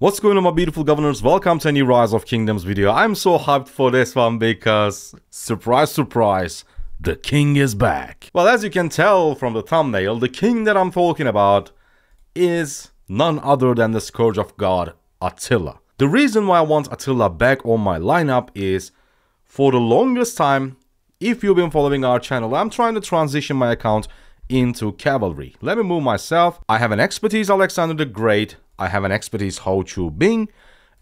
What's going on, my beautiful governors? Welcome to a new Rise of Kingdoms video. I'm so hyped for this one because, surprise, surprise, the king is back. Well, as you can tell from the thumbnail, the king that I'm talking about is none other than the Scourge of God, Attila. The reason why I want Attila back on my lineup is, for the longest time, if you've been following our channel, I'm trying to transition my account into cavalry. Let me move myself. I have an expertise Alexander the Great, I have an expertise Ho Chu Bing,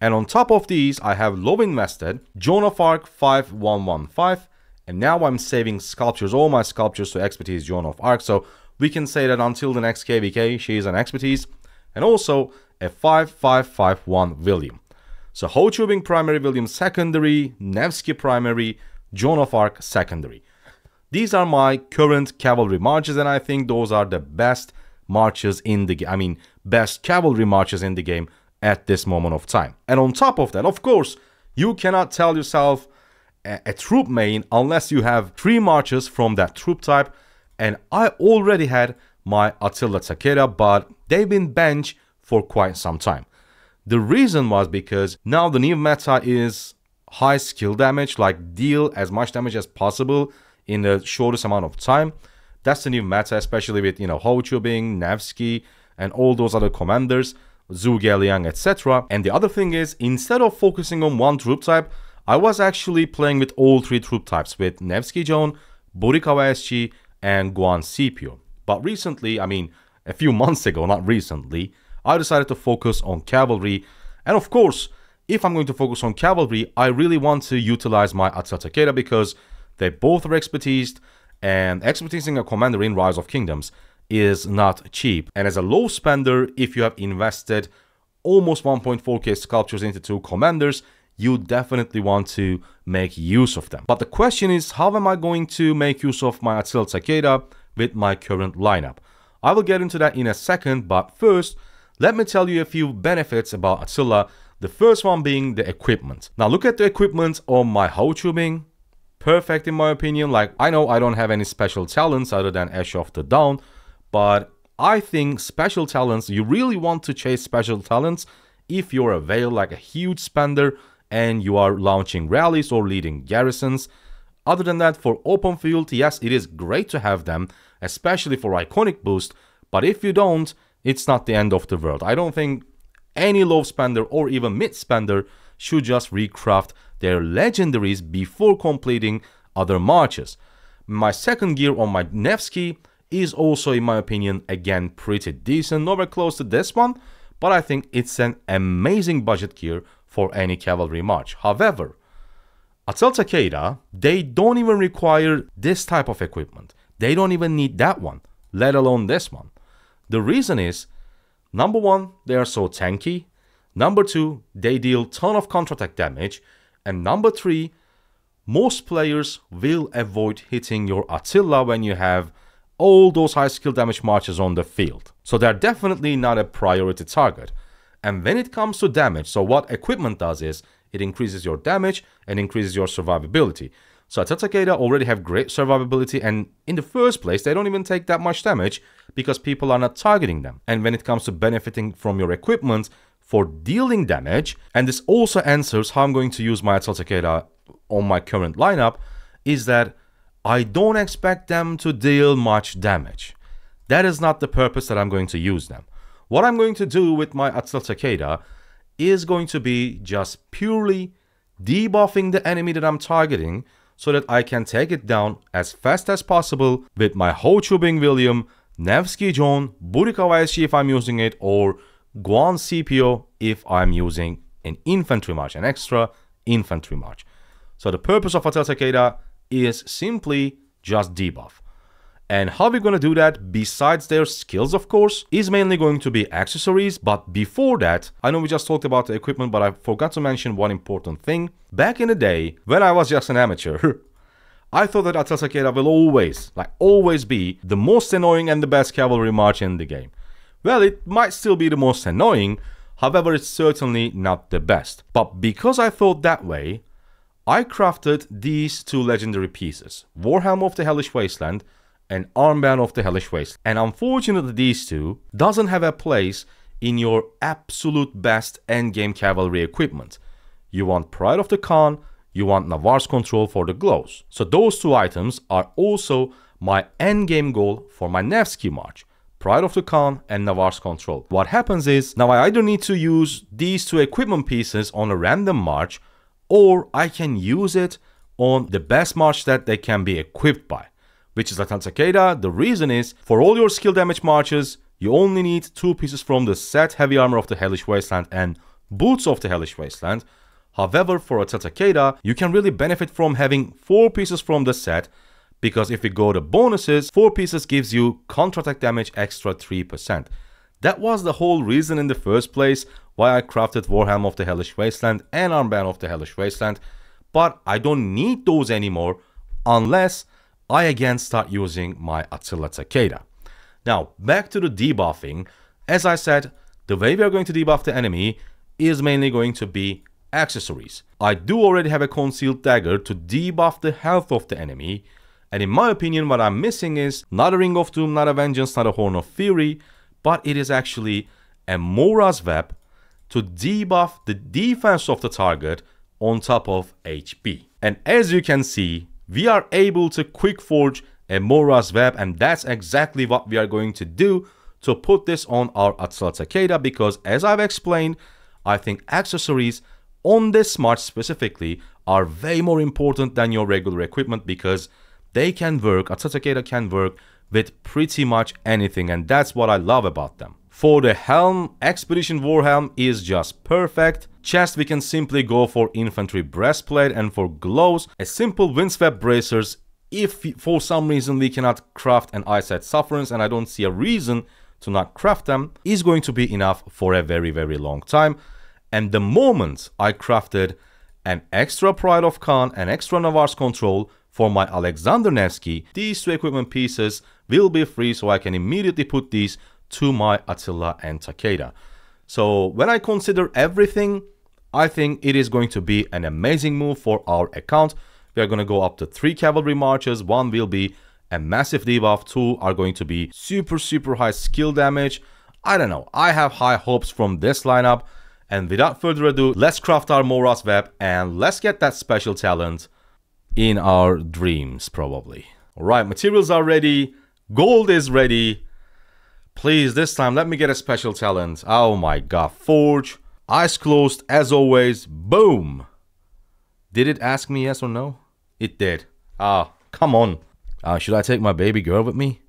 and on top of these I have low invested Joan of Arc 5115, and now I'm saving sculptures, all my sculptures to expertise Joan of Arc, so we can say that until the next KVK she is an expertise, and also a 5551 William. So Ho Chu Bing primary, William secondary, Nevsky primary, Joan of Arc secondary. These are my current cavalry marches, and I think those are the best marches in the game. Best cavalry marches in the game at this moment of time. And on top of that, of course, you cannot tell yourself a troop main unless you have 3 marches from that troop type. And I already had my Attila Takeda, but they've been benched for quite some time. The reason was because now the new meta is high skill damage, like deal as much damage as possible in the shortest amount of time. That's the new meta, especially with, Ho Chu Bing, Nevsky, and all those other commanders, Zhu Geliang, etc. And the other thing is, instead of focusing on one troop type, I was actually playing with all 3 troop types, with Nevsky Joan, Burikava SG, and Guan Scipio. But recently, a few months ago, not recently, I decided to focus on cavalry. And of course, if I'm going to focus on cavalry, I really want to utilize my Attila Takeda because they both are expertised, and expertising a commander in Rise of Kingdoms is not cheap. And as a low spender, if you have invested almost 1.4k sculptures into 2 commanders, you definitely want to make use of them. But the question is, how am I going to make use of my Attila Takeda with my current lineup? I will get into that in a second, but first, let me tell you a few benefits about Attila. The first one being the equipment. Now look at the equipment on my Ho Chu Bing. Perfect in my opinion. Like, I know I don't have any special talents other than Ash of the Dawn, but I think special talents, you really want to chase special talents if you're a Vale, like a huge spender, and you are launching rallies or leading garrisons. Other than that, for open field, yes, it is great to have them, especially for iconic boost, but if you don't, it's not the end of the world. I don't think any low spender or even mid spender should just recraft their legendaries before completing other marches. My second gear on my Nevsky is also, in my opinion, again pretty decent, nowhere close to this one, but I think it's an amazing budget gear for any cavalry march. However, Attila Takeda, they don't even require this type of equipment. They don't even need that one, let alone this one. The reason is, number 1, they are so tanky. Number 2, they deal ton of counterattack damage. And number 3, most players will avoid hitting your Attila when you have all those high skill damage marches on the field. So they're definitely not a priority target. And when it comes to damage, so what equipment does is, it increases your damage and increases your survivability. So Attila Takeda already have great survivability, and in the first place, they don't even take that much damage because people are not targeting them. And when it comes to benefiting from your equipment for dealing damage, and this also answers how I'm going to use my Attila Takeda on my current lineup, is that I don't expect them to deal much damage. That is not the purpose that I'm going to use them. What I'm going to do with my Attila Takeda is going to be just purely debuffing the enemy that I'm targeting so that I can take it down as fast as possible with my Ho Chu Bing William, Nevsky Joan, Burikava SG if I'm using it, or Guan Scipio if I'm using an infantry march, an extra infantry march. So the purpose of Attila Takeda is simply just debuff. And how we're going to do that, besides their skills of course, is mainly going to be accessories. But before that, I know we just talked about the equipment, but I forgot to mention one important thing. Back in the day, when I was just an amateur, I thought that Attila Takeda will always be the most annoying and the best cavalry march in the game. Well, it might still be the most annoying, however it's certainly not the best. But because I thought that way, I crafted these 2 legendary pieces, Warhelm of the Hellish Wasteland and Armband of the Hellish Wasteland. And unfortunately these 2 doesn't have a place in your absolute best endgame cavalry equipment. You want Pride of the Khan, you want Navarre's Control for the glows. So those two items are also my endgame goal for my Nevsky March. Pride of the Khan and Navarre's Control. What happens is, now I either need to use these two equipment pieces on a random march, or I can use it on the best march that they can be equipped by, which is Atal Takeda. The reason is, for all your skill damage marches, you only need 2 pieces from the set Heavy Armor of the Hellish Wasteland and Boots of the Hellish Wasteland. However, for Atal Takeda, you can really benefit from having 4 pieces from the set, because if we go to bonuses, 4 pieces gives you counterattack damage extra 3%. That was the whole reason in the first place why I crafted Warhelm of the Hellish Wasteland and Armband of the Hellish Wasteland, but I don't need those anymore unless I again start using my Attila Takeda. Now, back to the debuffing. As I said, the way we are going to debuff the enemy is mainly going to be accessories. I do already have a concealed dagger to debuff the health of the enemy, and in my opinion what I'm missing is not a Ring of Doom, not a Vengeance, not a Horn of Fury, but it is actually a Mora's Web to debuff the defense of the target on top of HP. And as you can see, we are able to quick forge a Mora's Web, and that's exactly what we are going to do to put this on our Attila Takeda, because as I've explained, I think accessories on this march specifically are way more important than your regular equipment, because they can work, Attila Takeda can work with pretty much anything, and that's what I love about them. For the helm, Expedition Warhelm is just perfect. Chest, we can simply go for infantry breastplate, and for gloves, a simple windswept bracers. If for some reason we cannot craft an eyesight sufferance, and I don't see a reason to not craft them, is going to be enough for a very, very long time. And the moment I crafted an extra Pride of Khan, an extra Navarre's Control for my Alexander Nevsky, these 2 equipment pieces will be free, so I can immediately put these to my Attila and Takeda. So when I consider everything, I think it is going to be an amazing move for our account. We are going to go up to 3 cavalry marches. 1 will be a massive debuff, 2 are going to be super high skill damage. I don't know, I have high hopes from this lineup. And without further ado, let's craft our Mora's Web and let's get that special talent in our dreams, probably. Alright, materials are ready, gold is ready. Please, this time, let me get a special talent. Oh my god, forge, eyes closed, as always, boom. Did it ask me yes or no? It did. Ah, come on. Should I take my baby girl with me?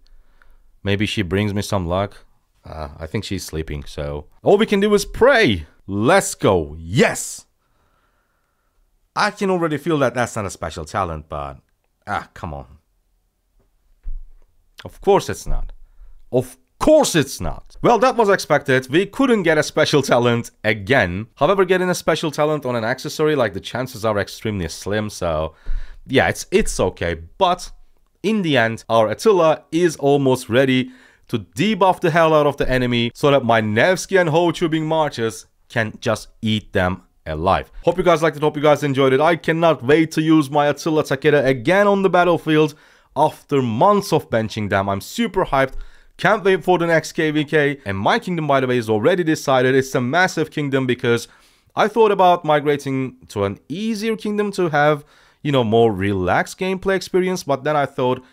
Maybe she brings me some luck. I think she's sleeping, so all we can do is pray. Let's go. Yes! I can already feel that that's not a special talent, but come on. Of course it's not. Of course it's not. Well, that was expected. We couldn't get a special talent again. However, getting a special talent on an accessory, like, the chances are extremely slim, so yeah, it's okay. But in the end, our Attila is almost ready to debuff the hell out of the enemy so that my Nevsky and Ho Tubing marches can just eat them alive. Hope you guys liked it, hope you guys enjoyed it. I cannot wait to use my Attila Takeda again on the battlefield after months of benching them. I'm super hyped. Can't wait for the next KVK. And my kingdom, by the way, is already decided. It's a massive kingdom because I thought about migrating to an easier kingdom to have, you know, more relaxed gameplay experience. But then I thought,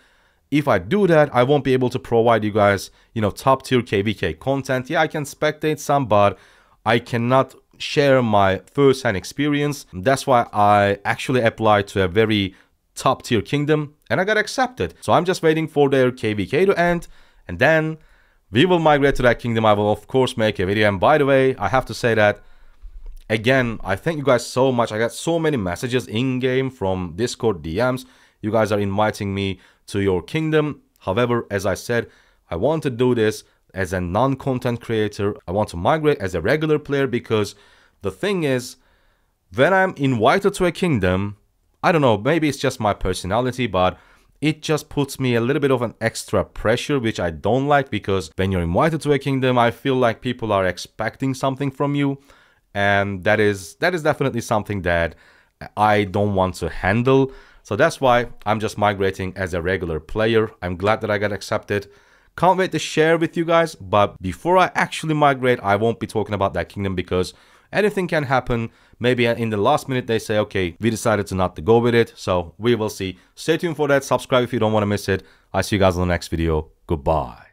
if I do that, I won't be able to provide you guys, you know, top tier KVK content. Yeah, I can spectate some, but I cannot share my first-hand experience. That's why I actually applied to a very top tier kingdom and I got accepted. So I'm just waiting for their KVK to end and then we will migrate to that kingdom. I will of course make a video. And by the way, I have to say that again, I thank you guys so much. I got so many messages in game from Discord DMs. You guys are inviting me to your kingdom. However, as I said, I want to do this as a non-content creator. I want to migrate as a regular player because the thing is, when I'm invited to a kingdom, I don't know, maybe it's just my personality, but it just puts me a little bit of an extra pressure, which I don't like, because when you're invited to a kingdom, I feel like people are expecting something from you. And that is definitely something that I don't want to handle. So that's why I'm just migrating as a regular player. I'm glad that I got accepted. Can't wait to share with you guys. But before I actually migrate, I won't be talking about that kingdom because anything can happen. Maybe in the last minute they say, okay, we decided to not to go with it. So we will see. Stay tuned for that. Subscribe if you don't want to miss it. I'll see you guys in the next video. Goodbye.